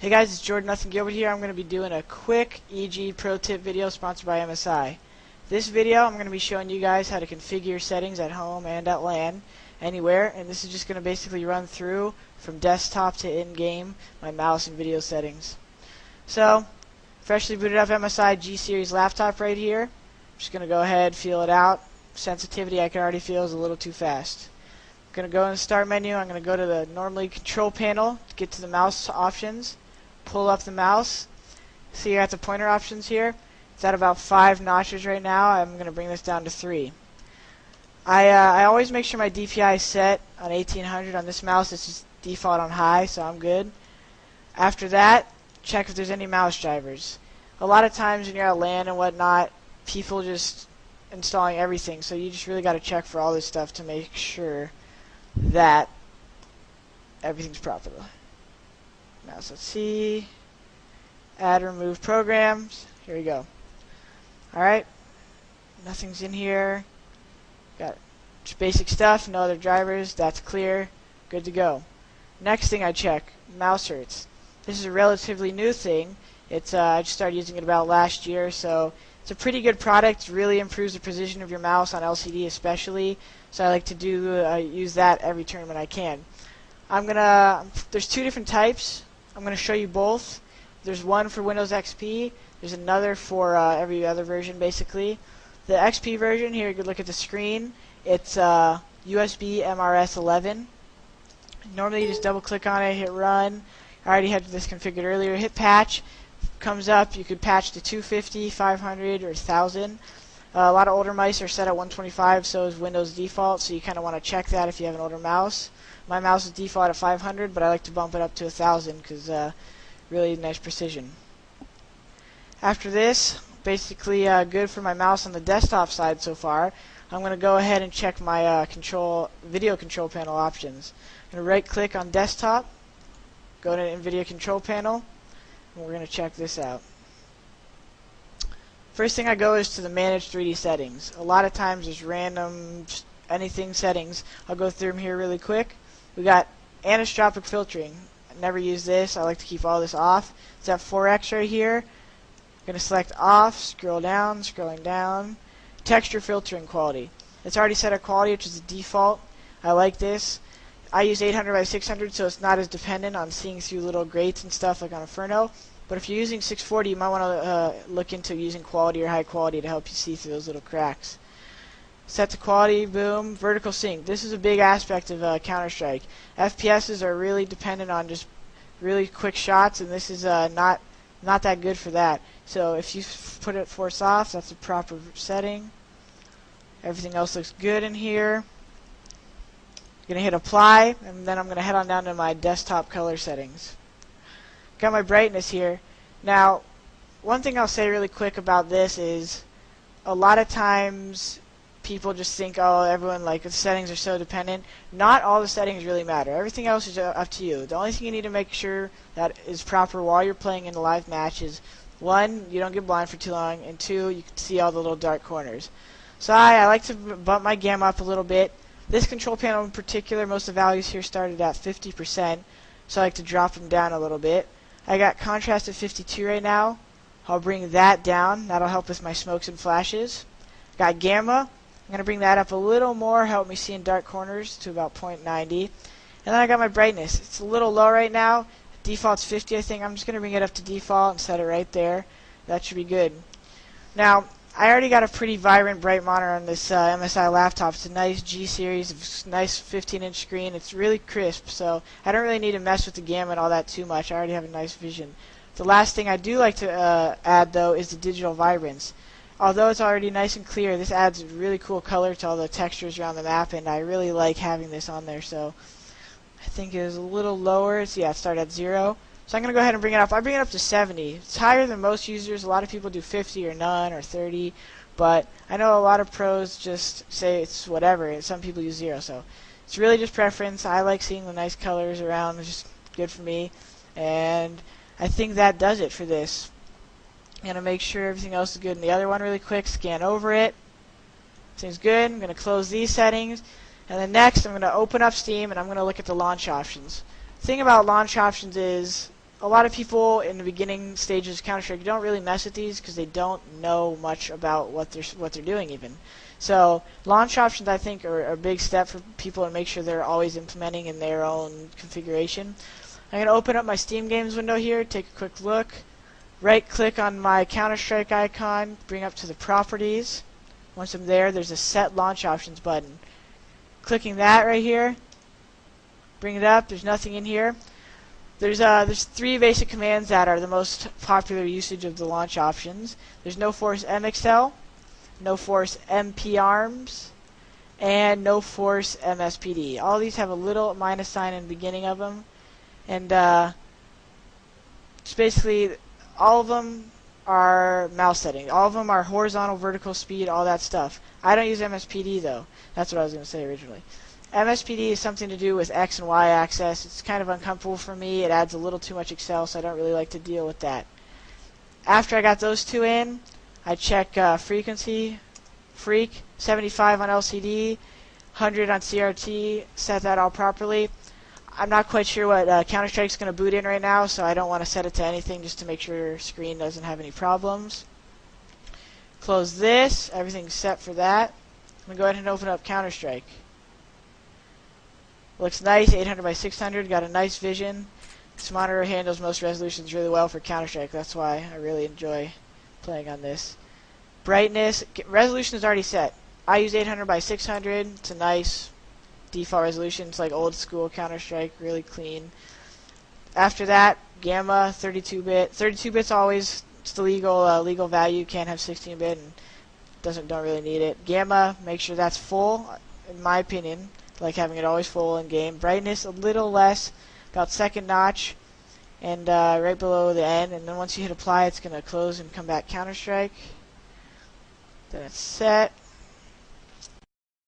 Hey guys, it's n0thing Gilbert here. I'm going to be doing a quick EG pro tip video sponsored by MSI. This video I'm going to be showing you guys how to configure settings at home and at LAN, anywhere, and this is just going to basically run through from desktop to in-game my mouse and video settings. So, freshly booted up MSI G series laptop right here. I'm just going to go ahead, feel it out. Sensitivity I can already feel is a little too fast. I'm going to go in the start menu. I'm going to go to the normally control panel to get to the mouse options. Pull up the mouse. See, you're at the pointer options here. It's at about 5 notches right now. I'm going to bring this down to 3. I always make sure my DPI is set on 1800 on this mouse. It's just default on high, so I'm good. After that, check if there's any mouse drivers. A lot of times when you're at LAN and whatnot, people just installing everything, so you just really got to check for all this stuff to make sure that everything's proper. Now, so let's see. Add, remove programs. Here we go. Alright. Nothing's in here. Got just basic stuff. No other drivers. That's clear. Good to go. Next thing I check. Mouse hertz. This is a relatively new thing. It's I just started using it about last year, so it's a pretty good product. It really improves the precision of your mouse on LCD especially. So I like to use that every tournament I can. There's 2 different types. I'm going to show you both. There's one for Windows XP. There's another for every other version, basically. The XP version, here you can look at the screen. It's USB MRS 11. Normally you just double click on it, hit run. I already had this configured earlier. Hit patch. Comes up. You could patch to 250, 500, or 1000. A lot of older mice are set at 125, so is Windows default, so you kind of want to check that if you have an older mouse. My mouse is default at 500, but I like to bump it up to 1000 because really nice precision. After this, basically good for my mouse on the desktop side so far. I'm going to go ahead and check my video control panel options. I'm going to right click on desktop, go to NVIDIA control panel, and we're going to check this out. First thing I go is to the manage 3D settings. A lot of times there's random anything settings. I'll go through them here really quick. We got anisotropic filtering. I never use this. I like to keep all this off. It's at 4x right here. I'm going to select off, scrolling down. Texture filtering quality. It's already set at quality, which is the default. I like this. I use 800 by 600, so it's not as dependent on seeing through little grates and stuff like on Inferno. But if you're using 640, you might want to look into using quality or high quality to help you see through those little cracks. Set to quality, boom, vertical sync. This is a big aspect of Counter-Strike. FPSs are really dependent on just really quick shots, and this is not that good for that. So if you put it force off, that's a proper setting. Everything else looks good in here. I'm going to hit apply, and then I'm going to head on down to my desktop color settings. Got my brightness here. Now, one thing I'll say really quick about this is a lot of times people just think, oh, everyone, like, the settings are so dependent. Not all the settings really matter. Everything else is up to you. The only thing you need to make sure that is proper while you're playing in the live match is, 1, you don't get blind for too long, and 2, you can see all the little dark corners. So I like to bump my gamma up a little bit. This control panel in particular, most of the values here started at 50%, so I like to drop them down a little bit. I got contrast at 52 right now. I'll bring that down. That'll help with my smokes and flashes. Got gamma. I'm going to bring that up a little more, help me see in dark corners to about 0.90. And then I got my brightness. It's a little low right now. Default's 50, I think. I'm just going to bring it up to default and set it right there. That should be good. Now, I already got a pretty vibrant, bright monitor on this MSI laptop. It's a nice G series, nice 15-inch screen. It's really crisp, so I don't really need to mess with the gamma and all that too much. I already have a nice vision. The last thing I do like to add, though, is the digital vibrance. Although it's already nice and clear, this adds really cool color to all the textures around the map, and I really like having this on there. So I think it is a little lower. So yeah, it started at 0. So I'm going to go ahead and bring it up. I bring it up to 70. It's higher than most users. A lot of people do 50 or none or 30, but I know a lot of pros just say it's whatever. Some people use 0, so it's really just preference. I like seeing the nice colors around. It's just good for me, and I think that does it for this. I'm going to make sure everything else is good in the other one really quick, scan over it. Seems good. I'm going to close these settings. And then next, I'm going to open up Steam, and I'm going to look at the launch options. The thing about launch options is a lot of people in the beginning stages of Counter-Strike don't really mess with these because they don't know much about what they're doing even. So launch options, I think, are a big step for people to make sure they're always implementing in their own configuration. I'm going to open up my Steam Games window here, take a quick look, right-click on my Counter-Strike icon, bring up to the properties. Once I'm there, there's a Set Launch Options button. Clicking that right here, bring it up. There's nothing in here. There's three basic commands that are the most popular usage of the launch options. There's no force MXL, no force MPARMS, and no force MSPD. All these have a little minus sign in the beginning of them, and it's basically all of them are mouse settings. All of them are horizontal, vertical, speed, all that stuff. I don't use MSPD though. That's what I was going to say originally. MSPD is something to do with X and Y axis. It's kind of uncomfortable for me. It adds a little too much Excel, so I don't really like to deal with that. After I got those two in, I check frequency, freak, 75 on LCD, 100 on CRT, set that all properly. I'm not quite sure what Counter-Strike's going to boot in right now, so I don't want to set it to anything just to make sure your screen doesn't have any problems. Close this. Everything's set for that. I'm going to go ahead and open up Counter-Strike. Looks nice, 800 by 600, got a nice vision. This monitor handles most resolutions really well for Counter-Strike. That's why I really enjoy playing on this. Brightness, resolution is already set. I use 800 by 600. It's a nice default resolution. It's like old school Counter-Strike, really clean. After that, gamma, 32-bit. 32-bit's always it's the legal value. Can't have 16-bit and don't really need it. Gamma, make sure that's full. In my opinion, like having it always full in game. Brightness a little less, about second notch, and right below the N. And then once you hit apply, it's gonna close and come back Counter-Strike. Then it's set.